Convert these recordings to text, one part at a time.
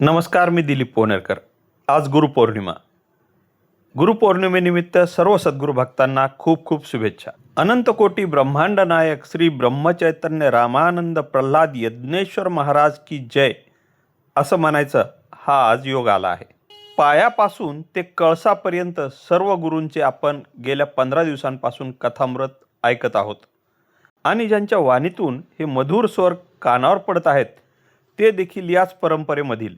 नमस्कार, मी दिलीप पोनेरकर. आज गुरुपौर्णिमा. गुरुपौर्णिमेनिमित्त सर्व सद्गुरू भक्तांना खूप खूप शुभेच्छा. अनंत कोटी ब्रह्मांड नायक श्री ब्रह्मचैतन्य रामानंद प्रल्हाद यज्ञेश्वर महाराज की जय असं म्हणायचं हा आज योग आला आहे. पायापासून ते कळसापर्यंत सर्व गुरूंचे आपण गेल्या 15 दिवसांपासून कथामृत ऐकत आहोत आणि ज्यांच्या वाणीतून हे मधुर स्वर कानावर पडत आहेत ते देखील याच परंपरेमधील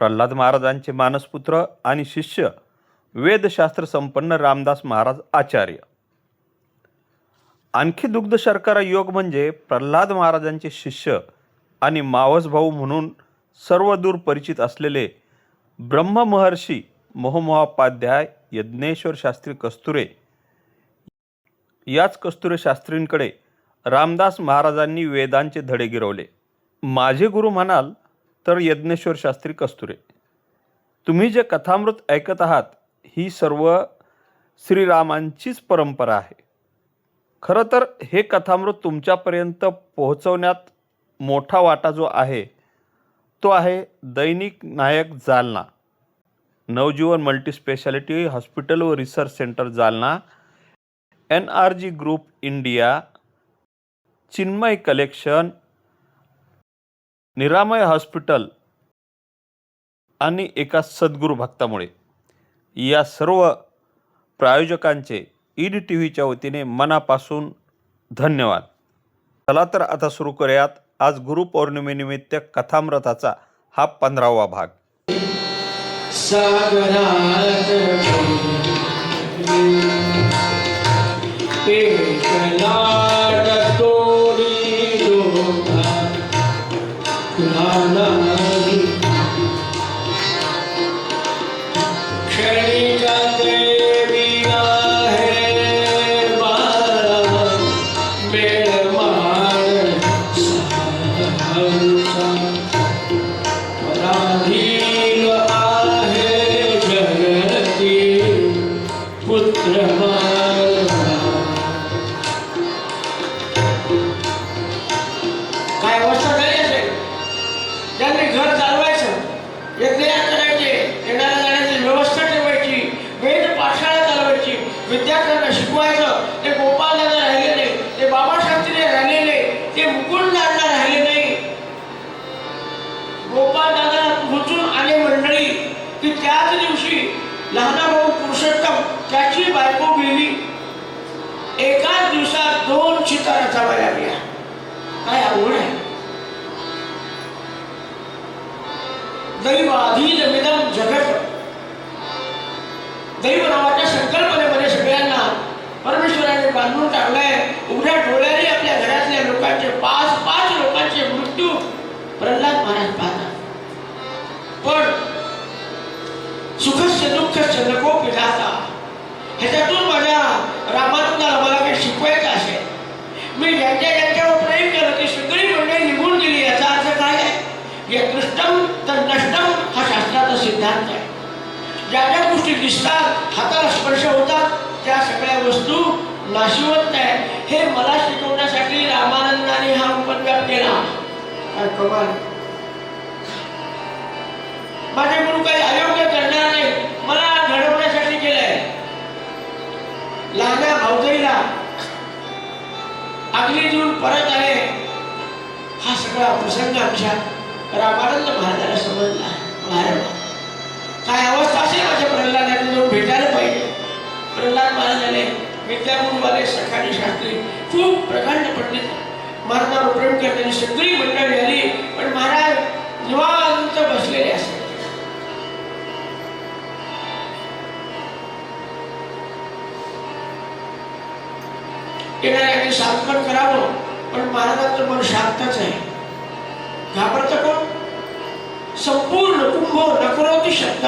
प्रल्हाद महाराजांचे मानसपुत्र आणि शिष्य वेदशास्त्र संपन्न रामदास महाराज आचार्य. आणखी दुग्ध शर्करा योग म्हणजे प्रल्हाद महाराजांचे शिष्य आणि मावस भाऊ म्हणून सर्वदूर परिचित असलेले ब्रह्ममहर्षी मोहमहोपाध्याय यज्ञेश्वर शास्त्री कस्तुरे. याच कस्तुरे शास्त्रींकडे रामदास महाराजांनी वेदांचे धडे गिरवले. माझे गुरु म्हणाल तर यज्ञेश्वर शास्त्री कस्तुरे. तुम्ही जे कथामृत ऐकत आहात ही सर्व श्रीरामांचीच परंपरा आहे. खरं तर हे कथामृत तुमच्यापर्यंत पोहोचवण्यात मोठा वाटा जो आहे तो आहे दैनिक नायक जालना, नवजीवन मल्टीस्पेशालिटी हॉस्पिटल व research centre Jalna, NRG group India, Chinmay collection, निरामय हॉस्पिटल आणि एका सद्गुरू भक्तामुळे. या सर्व प्रायोजकांचे EDTVच्या वतीने मनापासून धन्यवाद. चला तर आता सुरू करूयात आज गुरुपौर्णिमेनिमित्त कथामृताचा हा 15वा भाग. काय अवस्था झाली असेल, ज्यांनी घर चालवायचं, यज्ञ करायचे, येणाऱ्या जाण्याची व्यवस्था ठेवायची, वेद पाठशाळा चालवायची, विद्यार्थ्यांना शिकवायचं, ते गोपाल दादा राहिले नाही, ते बाबा शास्त्री राहिले नाही, ते मुकुंद दादा राहिले नाही. गोपाल दादा पोहोचून आले मंडळी की त्याच दिवशी लहाना भाऊ पुरुषोत्तम त्याची बायको गेली. एकाच दिवसात 2 चिता रचाव्या लागल्या. काय अवघड आहे. दैवाधीनमिदं जगत. दैव नावाच्या संकल्पनेमध्ये सगळ्यांना परमेश्वराने बांधून टाकलंय. उघड्या डोळ्याने आपल्या घरातल्या लोकांचे 5 लोकांचे मृत्यू प्रल्हाद महाराज पाहतात. पण सुखस्य दुःखस्य नको पिढाचा. ह्याच्यातून माझ्या रामानंदाला मला काही शिकवायचं असेल, मी ज्यांच्यावर प्रेम केलं ती सगळी मंडळी निघून गेली. याचा अर्थ काय आहे? यदृष्टम तर नष्टम हा शास्त्राचा सिद्धांत आहे. ज्या ज्या गोष्टी दिसतात, हाताला स्पर्श होतात, त्या सगळ्या वस्तू नाशिवंत आहे. हे मला शिकवण्यासाठी रामानंदाने हा उपद्व्याप केला. काय कमाल. माझे गुरु काही अयोग्य करणार नाही, मला घडवण्यासाठी केलंय. लहान्या भाऊजाईला अगली देऊन परत आले. हा सगळा प्रसंग आमच्या रामानंद महाराजाला समजला. काय अवस्था असेल माझ्या प्रल्हादाने जाऊन भेटायला पाहिजे. प्रल्हाद महाराजाने विद्यागुरुवाले सखानी शास्त्री खूप प्रकांड पंडित महाराजांवर प्रेम करणारी सगळी मंडळी आली. पण महाराज निवांत बसलेले असत. येणाऱ्यांनी सांत्वन करावं, पण महाराजांचं मन शांतच आहे. घाबरतं कोण? संपूर्ण कुंभ नकरोती शब्द.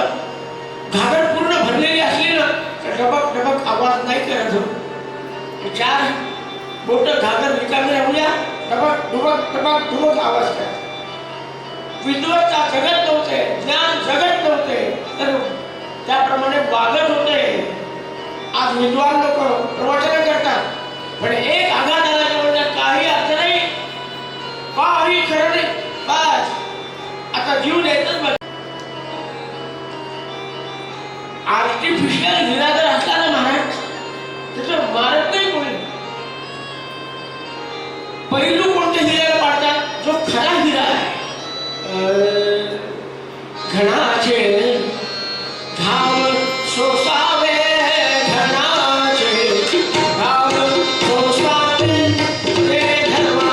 घागर पूर्ण भरलेली असली ना तर डबक डबक आवाज नाही करत हो. 4 बोट घागर रिकामी राहूया, डबक डुबक डबक डुबक आवाज करा. विद्वत्ता जगत नव्हते, ज्ञान जगत नव्हते, तर त्याप्रमाणे वागत होते. आज विद्वान लोक प्रवचन करतात, पण एक आघात आला म्हणजे काही अर्थ नाही, काही खरं नाही. बस आता जीव द्यायचंच. आर्टिफिशियल हिरा जर असला ना महाराज, त्याचं मारत नाही कोणी. पैलू कोणत्या हिऱ्याला पाडतात? जो खरा हिरा आहे. घणाचे घाव सोसावे, घणाचे घाव सोसावे, रे धर्मा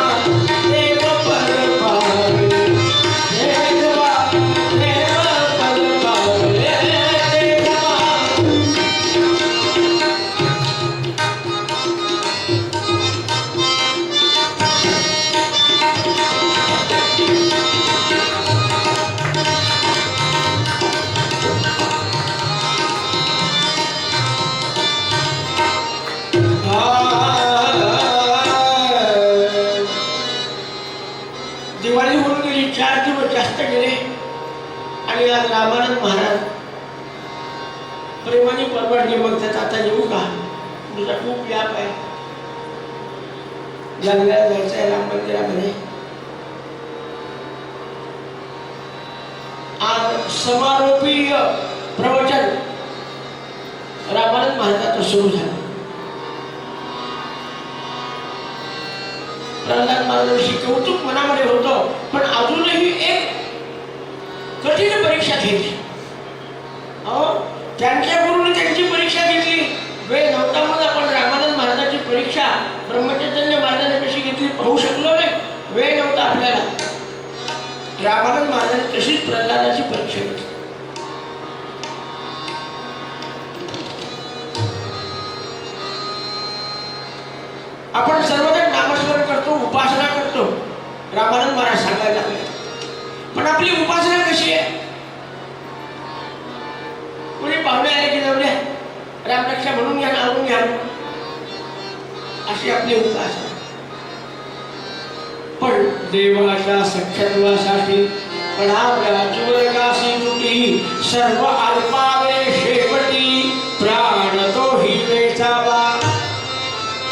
देव पर पावे, देवा देव पर पावे, देवा. दिवाळी होऊन गेली, 4 दिवस जास्त गेले आणि आज रामानंद महाराज प्रेमाने परवानगी बघतात. आता येऊ का? तुझा खूप व्याप आहे, जंगलात जायचं आहे राम मंदिरामध्ये. आज समारोपीय प्रवचन रामानंद महाराजाचं सुरू झालं. प्रल्हाद महाराजांशी कौतुक मनामध्ये होतं, पण अजूनही एक कठीण परीक्षा घेतली. त्यांच्या गुरुने त्यांची परीक्षा घेतली. वेळ नव्हता म्हणून आपण रामानंद महाराजांची परीक्षा ब्रह्मचैतन्य महाराजांनी कशी घेतली पाहू शकलो नाही. वेळ नव्हता आपल्याला. रामानंद महाराजांनी तशीच प्रल्हादाची परीक्षा घेतली. आपण सर्वजण नामस्मरण करतो, उपासना करतो. रामानंद महाराज सांगायला लागले, पण आपली उपासना कशी आहे? कोणी पाहुणे आले की जाऊ द्या, रामरक्षा म्हणून घ्या, आवडून घ्या, अशी आपली उपासना. पण देवाच्या सख्यत्वासाठी पडाव्या चोरकासी तुटी, सर्व अल्पावे शेवटी, प्राण तोही वेचावा.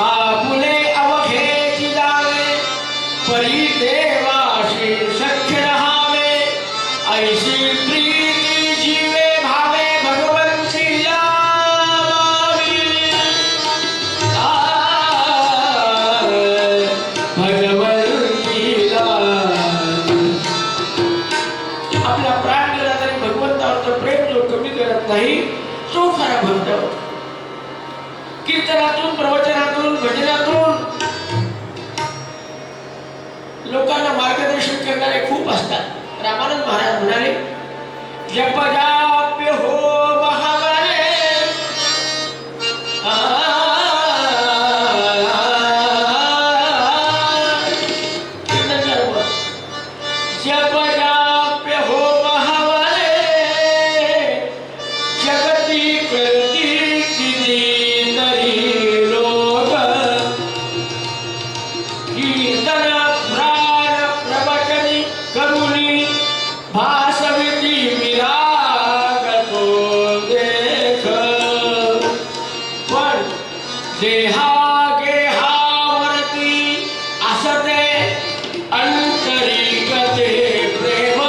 आपुले अवघेची जावे, परी देवाशी सख्य रहावे. ऐशी प्रीती जीवे भावे, भगवंती लावावी. भगवंती लावावी. आपला प्राण गेला तरी भगवंतावरचं प्रेम जो कमी करत नाही, तो खरा भक्त होता. कीर्तनातून, प्रवचनातून, भजनातून लोकांना मार्गदर्शन करणारे खूप असतात. रामानंद महाराज म्हणाले, जप जाप्य हो महाबळे, जप जाप्य हो महाबळे, जगती करती किती तरी लोक. कीर्तन प्राण प्रवचनी करुणी, भासविती विराग तो देख. पण देहा गेहावरती असते अंतरिकते प्रेम.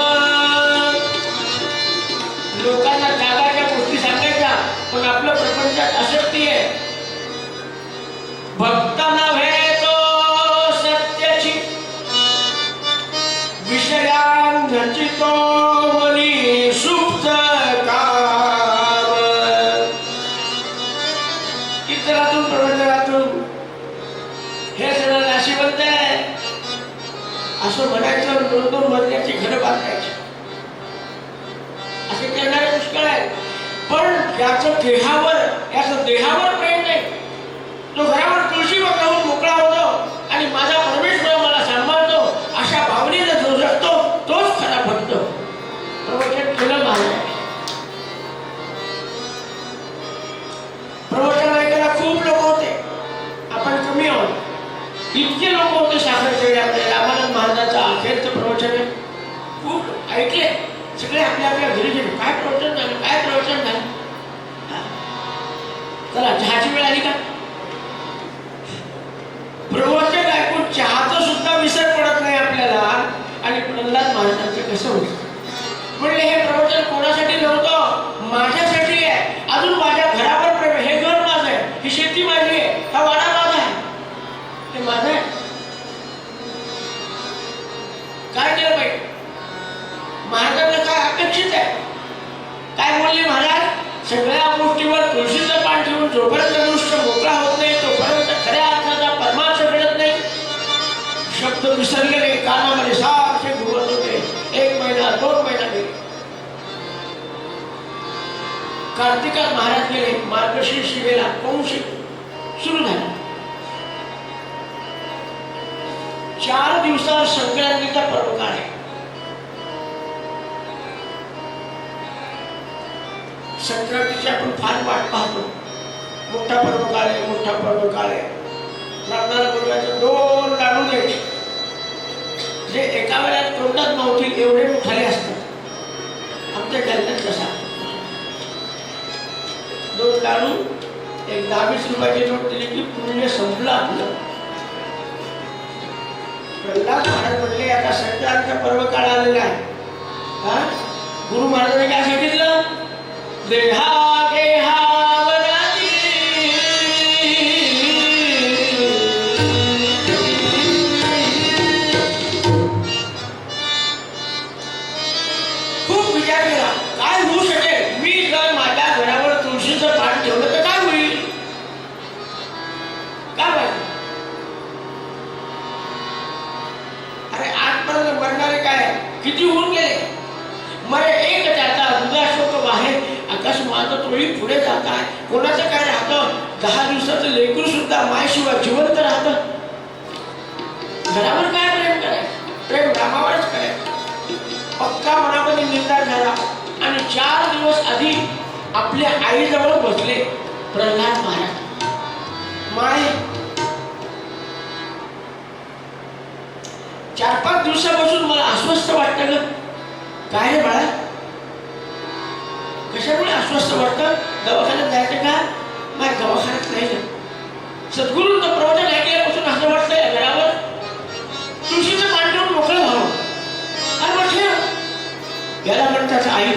लोकांना जगाच्या गोष्टी सांगायच्या, पण आपलं प्रपंचात आसक्ती आहे. भक्त नव्हे तो सत्याची, विषयांची तो मनी सुप्त काम. कीर्तनातून, प्रवचनातून हे सगळं नाशिवंत आहे असं म्हणायचं. 2-2 मजल्याची घरं बांधायची, असे करणारे पुष्कळ आहे. पण याचं देहावर प्रेम नाही. जो घरावर तुळशी बघावून मोकळा होतो आणि माझा परमेश्वर मला सांभाळतो, अशा भावनेने जो जगतो, तोच खरा भक्त. प्रवचन केलं महाराज. प्रवचन ऐकायला खूप लोक होते, आपण कमी आहोत. इतके लोक होते साखरचे. आपल्या रामानंद महाराजांचं अखेरचं प्रवचन आहे, खूप ऐकले. सगळे आपल्या आपल्या घरी गेले, काय प्रवचन झालं, काय प्रवचन झालं. चला, चहाची वेळ आली का? प्रवचन ऐकून चहाचं सुद्धा विसर पडत नाही आपल्याला. आणि प्रल्हाद महाराजांचं कसं होतं? म्हणले, हे प्रवचन कोणासाठी नव्हतं, माझ्यासाठी आहे. अजून सगळ्या गोष्टीवर तुळशीचं पान ठेवून जोपर्यंत दृष्ट मोकळा होत नाही तोपर्यंत खऱ्या अर्थाचा परमार्थ घडत नाही. शब्द विसरलेले कानामध्ये सारखे घुमत होते. 1 महिना 2 महिना गेले. कार्तिकात महाराज गेले. मार्गशीर्ष गेला. पौष सुरू झाला. 4 दिवसावर संक्रांतीचा पर्व काळ आहे. संक्रांतीची आपण फार वाट पाहतो. मोठा पर्व काळ आहे, मोठा पर्व काळ आहे. रामदास बोलवायचे 2 लाडू द्यायचे जे एका वेळेला तोंडात नव्हतील एवढे मोठाले असतात. आमच्या जालन्यात कसा 2 लाडू 10-20 रुपयाची नोट दिली की पुण्य संपलं आपलं. प्रल्हाद महाराज म्हणले आता संक्रांतीचा पर्व काळ आलेला आहे. गुरु महाराजांनी काय सांगितलं? देहा गेहा वनाती खूप विचार केला काय होऊ शकेल. मी जर माझ्या घरावर तुळशीचं पान ठेवलं तर काय होईल? काय पाहिजे? अरे आजपर्यंत मरणारे काय किती होऊन गेले. मरे एक जाता दुधाशोक बाहेर अकस्मात तोही पुढे जात आहे. कोणाचं काय राहतं? 10 दिवसाचं लेकरू सुद्धा मायशिवाय जिवंत राहतं. घरावर काय प्रेम करायचं? प्रेम रामावरच करायचं. पक्का मनामध्ये निर्धार झाला आणि 4 दिवस आधी आपल्या आईजवळ बसले प्रल्हाद महाराज. माय 4-5 दिवसापासून मला अस्वस्थ वाटतं ग. काय रे बाळा? कशामुळे अस्वस्थ वाटतं? दवाखान्यात जायचं का? नाही दवाखान्यात नाही जात. सद्गुरूंचं प्रवचन ऐकल्यापासून असं वाटतंय घरावर तुळशीचं पान ठेवून मोकळं व्हावं. आणि म्हटलं याला म्हणतात आई.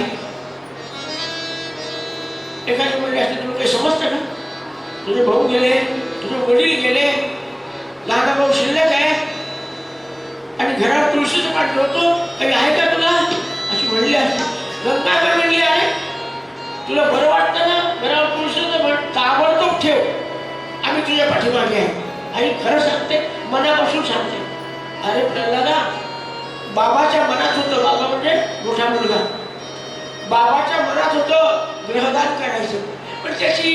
एखादी म्हणली असते तुला काही समजतं का? तुझे भाऊ गेले, तुझे वडील गेले, लहान भाऊ शिल्लक आहे आणि घरावर तुळशीचं पान ठेवतो. काही आहे का तुला? अशी म्हणली असते. गंगा काय म्हणली आहे? तुला बरं वाटतं ना घरावर तुळशीचं पान ताबडतोब ठेव. आम्ही तुझ्या पाठीमागे आहे. आई खरं सांगते, मनापासून सांगते. अरे प्रल्हादा, बाबाच्या मनात होतं. बाबा म्हणजे मोठा मुलगा. बाबाच्या मनात होतं ग्रहदान करायचं. पण त्याची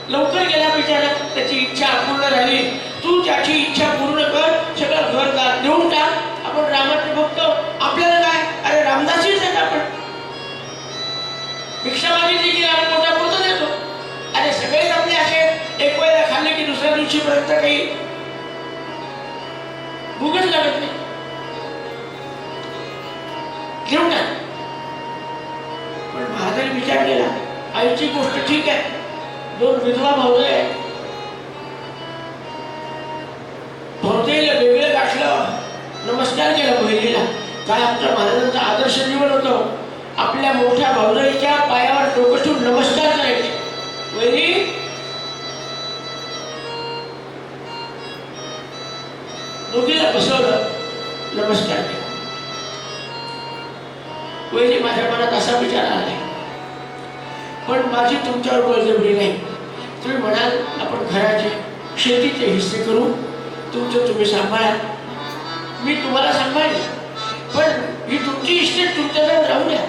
लवकर गेला बिचारा. त्याची इच्छा अपूर्ण झाली. तू त्याची इच्छा पूर्ण कर. सगळं घरदार देऊन टाक. आपण रामाचे भक्त. आपल्याला काय? अरे रामदासीच आहेत आपण. भिक्षा मागितली की राम मोठा पुरतं देतो. अरे सगळेच आपले असे एक वेळेला खाल्ले की दुसऱ्या दिवशीपर्यंत काही भूकच लागत नाही. घेऊन टाक. पण महाराजांनी विचार केला. आईची गोष्ट ठीक आहे. 2 विधवा भावजे आहेत. भावजेला वेगळं गाठलं. नमस्कार केला बहिणीला. काय आमच्या महाराजांचा आदर्श जीवन होतं. आपल्या मोठ्या भावजाईच्या पायावर डोकं ठेवून नमस्कार करायचे. वहिनी दोघीला बसवलं. नमस्कार केला. वहिनी माझ्या मनात असा विचार आलाय पण माझी तुमच्यावर बळजबरी नाही. तुम्ही म्हणाल आपण घराचे शेतीचे हिस्से करू. तुमचं तुम्ही सांभाळा. मी तुम्हाला सांभाळेन. पण ही तुमची इस्टेट तुमच्याजवळ राहू द्या.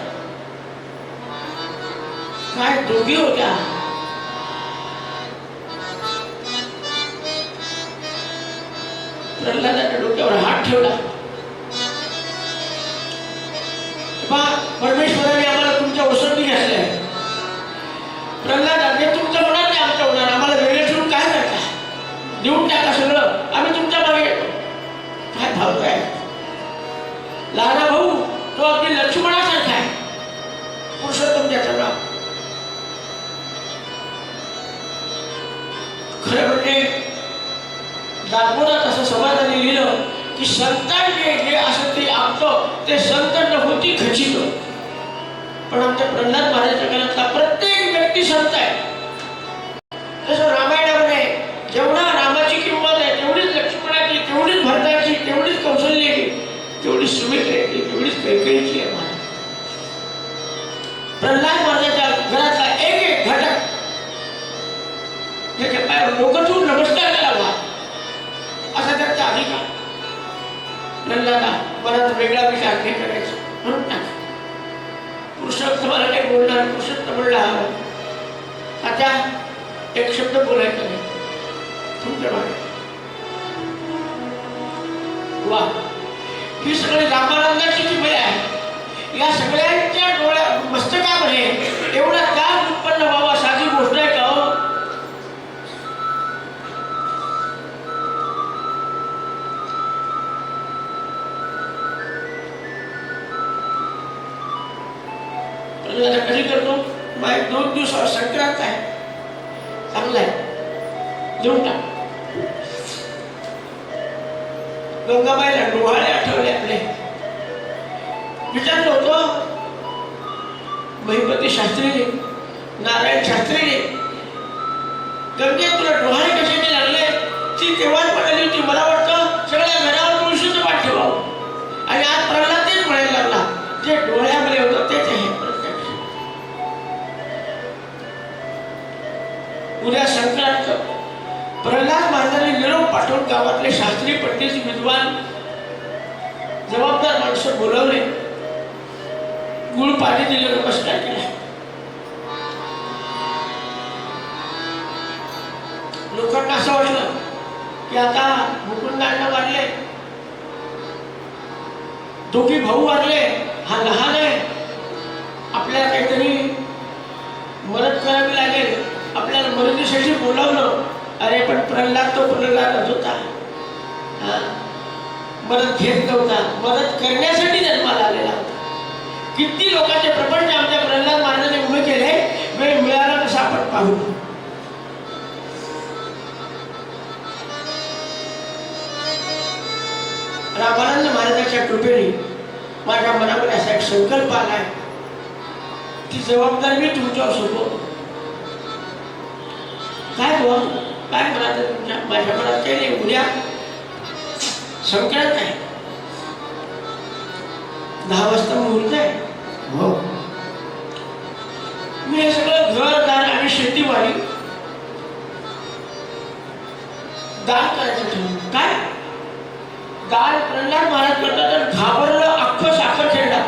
काय दोघी होत्या. प्रल्हादाच्या डोक्यावर हात ठेवला. परमेश्वराने आम्हाला तुमच्या ओसंडी घातल्या. प्रल्हाद जे तुमचं होणार ते आमचं होणार. आम्हाला वेगळे ठेवून काय करता? देऊन टाका सगळं. आम्ही तुमच्या मागे येतो. काय भाव काय? लहाना भाऊ तो अगदी लक्ष्मणासारखा आहे. पुरुषोत्तम त्याचं नाव. खरं म्हणजे दाखवण्यात असं समाजाने लिहिलं की संतांचे जे असं ते आमचं ते संत नव्हती खचित. पण आमच्या प्रल्हाद महाराजांच्या काळातला प्रत्येक व्यक्ती संत आहे. तसं रामायणामध्ये जेवढा रामाची किंमत आहे तेवढीच लक्ष्मणाची, तेवढीच भरताची, तेवढीच कौशल्याची, तेवढीच सुमित्रेची, तेवढीच कैकेयीची आहे. प्रल्हाद महाराजांच्या घरातला एक प्रल्हादा मनात वेगळा विचार नाही करायचा म्हणून टाक. पुरुषोत्तमाला काही बोलणार, पुरुषोत्तम म्हणला आता एक शब्द बोलायचा नाही तुमच्या मागे. वा, ही सगळी रामानंदाची जी वेळ आहे, या सगळ्यांच्या डोळ्या मस्तकामध्ये एवढा त्याग उत्पन्न व्हावा साधी गोष्ट आहे का हो? कधी करतो बाय 2 दिवसावर संक्रांत आहे, चांगला आहे, देऊन टाक. गंगाबाईला डोहाळे आठवले आपले. विचारलं होतं महिपती शास्त्रीने, नारायण शास्त्रीने, गंगे तुला डोहाळे कशाने लागले? ती तेव्हाच म्हणाली होती मला वाटतं सगळ्या घरावर तुळशीचं पाठ ठेवावं, आणि आज प्रल्हाद तेच म्हणायला लागला जे डोळ्यामध्ये होतं तेच आहे प्रत्यक्ष. उद्या संक्रांत. प्रल्हाद महाराजांनी निरोप पाठवून गावातले शास्त्री पंडित विद्वान जबाबदार माणसं बोलवले, गुळ पाणी दिले, नमस्कार केला. लोकांना असं वाटलं की आता मुकुंदांना वारले, दोघी भाऊ वारले, हा लहान आहे, आपल्याला काहीतरी मदत करावी लागेल, आपल्याला मदतीसाठी बोलावलं. अरे पण प्रल्हाद तो प्रल्हादच होता, मदत घेत नव्हता, मदत करण्यासाठी जन्माला आलेला होता. किती लोकांचे प्रपंच आमच्या प्रल्हाद महाराजांनी उभे केले, वेळ मिळाला तसं आपण पाहू. रामानंद महाराजांच्या कृपेने माझ्या मनामध्ये असा एक संकल्प आलाय, ती जबाबदारी मी तुमच्यावर सोपवतो. काय बोल काय म्हणायचं तुमच्या माझ्या मनात काही नाही. उद्या संक्रांत आहे, 10 वाजता मुहूर्त आहे. हो, मी हे सगळं घरदार आणि शेतीवाडी दान करायचं ठरवलं. काय दान? प्रल्हाद महाराज करतात तर घाबरलं अख्खं साखर खेळला.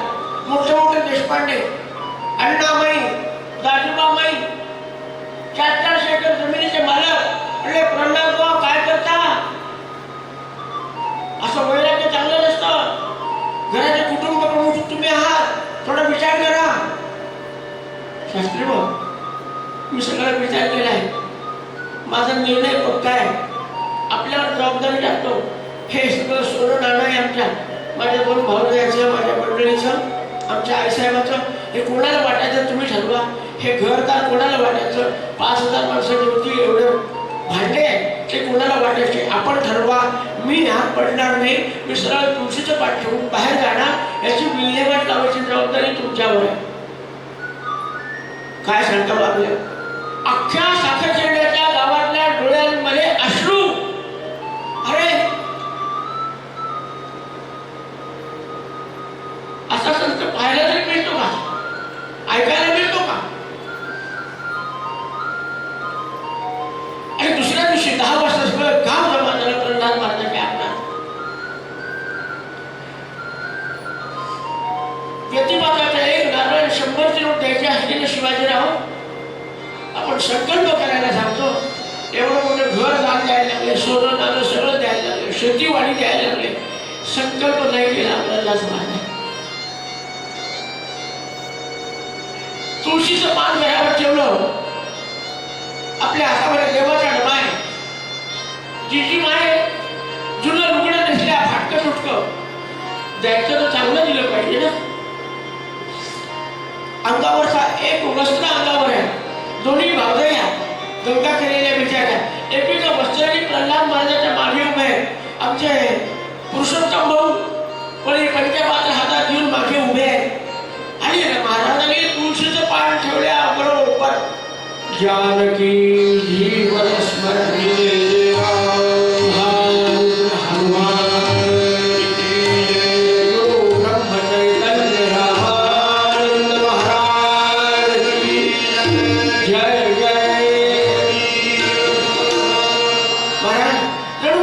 मोठे मोठे देशपांडे, अण्णामाई, दाजीबामाई, 400 एकर जमिनीचे मालक म्हणले प्रल्हाद भाऊ काय करता? असं वैराग्य चांगलं नसतं. घराचे कुटुंब प्रमुख तुम्ही आहात, थोडा विचार करा. शास्त्री भाऊ, मी सगळा विचार केला आहे, माझा निर्णय पक्का आहे, आपल्यावर जबाबदारी टाकतो. हे सगळं सोनं नाणं आहे आमच्या, माझ्या 2 भावजाचं, माझ्या मंडळीचं, आमच्या आईसाहेबाचं. हे कोणाला वाटायचं तुम्ही ठरवा. हे घरदार कोणाला वाटायचं? 5000 माणसाची होती, एवढं भांडे ते कोणाला वाटायचे आपण ठरवा. मी हात पडणार नाही, मी सरळ तुळशीचं पाठ ठेवून बाहेर जाणार. याची विल्हेवाट लावायची जबाबदारी तुमच्यावर आहे. काय सांगता बाबले? अख्ख्या साखरखेड्याच्या गावातल्या डोळ्यांमध्ये अश्रू. अरे असा संत पाहायला तरी मिळतो का? ऐकायला मिळतो का? आणि दुसऱ्या दिवशी 10 वाजता सगळं गाव जमा झालं प्रल्हाद महाराजांच्या अंगणात. प्रतिपादाचा एक नारळ 100 नोट द्यायचे असलेले शिवाजीराव आपण संकल्प करायला सांगतो. एवढं मोठं घर दान द्यायला लागले, सोनं नाणं सगळं द्यायला लागले, शेतीवाडी द्यायला लागले. संकल्प नाही केला प्रल्हाद महाराज. तुळशीचं पान घरावर ठेवलं, आपल्या हातामध्ये देवाचा डबा आहे, जी माय जुनं रुग्ण नसल्या फाटकं तुटकं द्यायचं तर चांगलं दिलं पाहिजे ना. अंगावरचा एक वस्त्र अंगावर आहे, दोन्ही भावजया गंगा केलेल्या बिचाऱ्या एकेका वस्त्राने प्रल्हाद महाराजांच्या मागे उभे आहेत. आमचे पुरुषोत्तम भाऊ पण पंचपात्र हातात घेऊन मागे उभे आहेत. आणि महाराजांनी तुळशीचं पान ठेवल्याबरोबर जानकी जीवन स्मरणी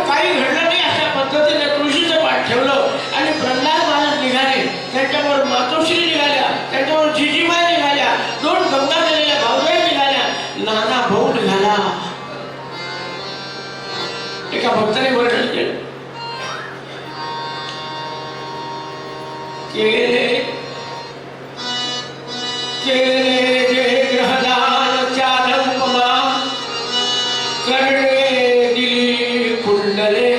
काही घडलं नाही. अशा पद्धतीने तुळशीचं पाठ ठेवलं मातोश्री निघाल्या, त्याच्यावर जिजीमाय निघाल्या, 2 गंगा गेलेल्या भाऊजाई निघाल्या, नाना भाऊ निघाला. एका भक्ताने वर्णन केलं, केले जे ग्रहदान चालंबमा, करणे दिली कुंडले,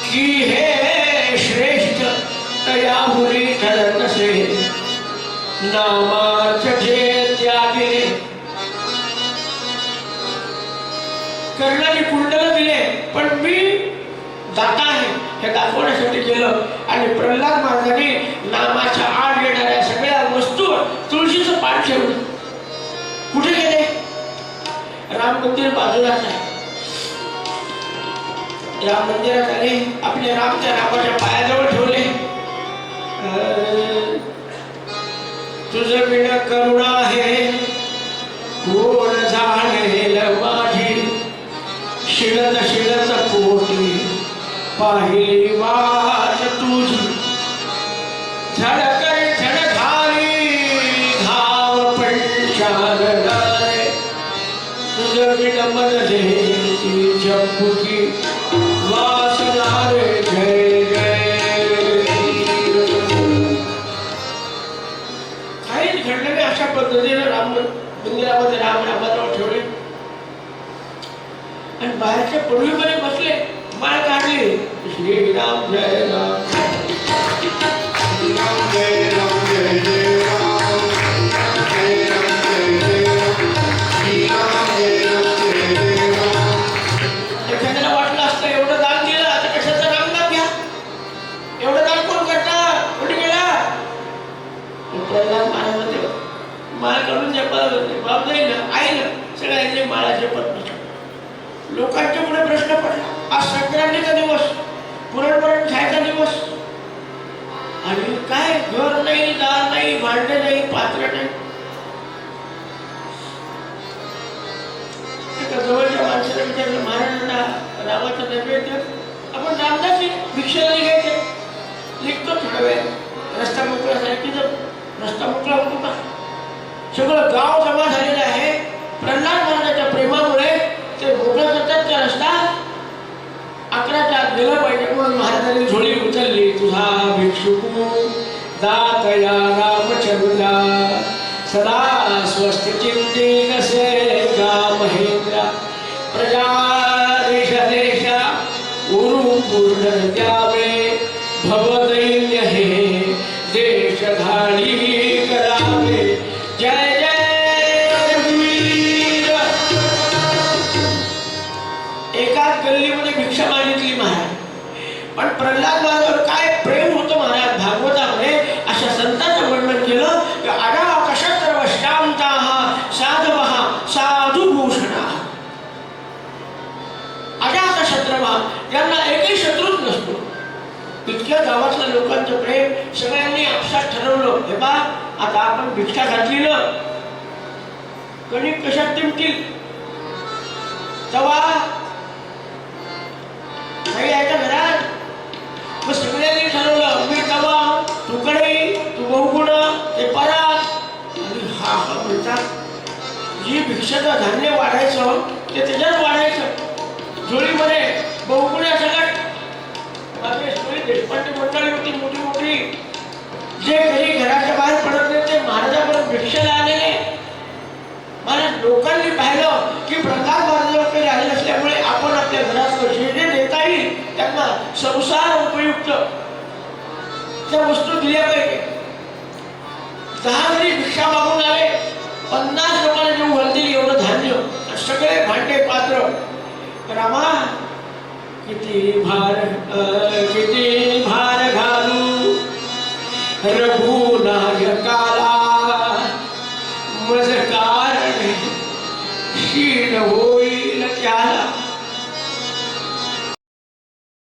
की हे श्रेष्ठ तयाहुरी ठरत नसे, नामाचे जे त्यागिले. कर्णाने कुंडल दिले, पण मी दाता आहे हे दाखवण्यासाठी केलं. आणि प्रल्हाद महाराजांनी नामाच्या आड येणाऱ्या सगळ्या वस्तू तुळशीचं पान ठेवलं. कुठे गेले? राम मंदिर बाजूलाच आहे. राम मंदिरात आले, आपले रामच्या नामाच्या पायाजवळ ठेवले. तुझं बिन करुणा आहे कोण जाणेल माझी, शिळत शिळत पोटी पाहिली वाट तुझी, झडकर झड घाली घाव पंचारणारे, तुझं बिन मन देती जंबुकी वासनारे. जय जय. काहीच घडलं नाही. अशा पद्धतीने राम मंदिरामध्ये राम नामाजवळ ठेवले आणि बाहेरच्या पडवीमध्ये बसले, माळ काढली, श्रीराम जय राम, श्रीराम जय राम, जय जय राम, जय राम जय जय राम, श्रीराम जय राम, जय जय राम. एखाद्याला वाटलं असतं एवढं दान केलं, आता कशाचं रामनाम घ्या, एवढं दान कोण करणार, कुठे गेला? प्रल्हाद महाराज माळ काढून जपायला होते, बाप जाईल ना, आई ना, सगळ्यांचे माळा जपत नसतात. लोकांच्या पुढे प्रश्न पडला, आज संक्रांतीचा दिवस, पुरणपोळी खायचा दिवस, आणि काय घर नाही, दार नाही, भांडे नाही, पात्र नाही. एका जवळच्या माणसाला विचारलं, महाराजांना रामाचं नैवेद्य आपण रामदासी भिक्षेला घ्यायचे, लिखतो थोडा वेळ, रस्ता मोकळा झाला की रस्ता मोकळा होतो का? सगळं गाव जमा झालेलं आहे. प्रल्हाद महाराजांच्या प्रेमामुळे ते मोकळं करतात का रस्ता? 11च्या आत गेलं पाहिजे म्हणून महाराजांनी झोळी उचलली. तुझा भिक्षुक दातया रामचंद्रा, सदा स्वस्त चिंते कसे गा महेंद्रा, प्रजा देश देशा उरू पूर्ण द्यावे, भवदैन्य हे देश धाडी करावे. जय जय वीर. एकाच गल्लीमध्ये भिक्षा मागितली महाराज, पण प्रल्हाद महाराजांवर काय प्रेम होतं महाराज. भागवतामध्ये अशा संतांचं वर्णन केलं की अडाक शत्रव शांताः साधवः साधुभूषणाः. अडाक शत्रव ज्यांना एकही शत्रूच नसतो, इतक्या गावातल्या लोकांचं प्रेम. सगळ्यांनी आपसात ठरवलं, हे बा आता आपण भिक्षा घातली ना, कणिक कशात टिमतील, तवा काही आहे का घरात? मग सगळ्यांनी ठरवलं, मी तवा, तू कढई, तू बहुगुण, ते परात. आणि हा हा म्हणतात जी भिक्षेचं धान्य वाढायचं ते त्याच्यात वाढायचं. झोळीमध्ये बहुगुण्या सगळ्यात देशपांडे मंडळी होती मोठी मोठी, जे कधी घराच्या बाहेर पडत नाही ते महाराजापर्यंत भिक्षेला आलेले. महाराज लोकांनी पाहिलं की प्रल्हाद महाराजांवर काही राहिले असल्यामुळे आपण आपल्या घरात जे जे देता येईल त्यांना संसार उपयुक्त त्या वस्तू दिल्या पाहिजे. 10 जरी भिक्षा मागून आले, 50 लोकांना जेवढं घालतील एवढं धान्य, सगळे भांडे पात्र. रामा किती भार घालू रघुनायकाला,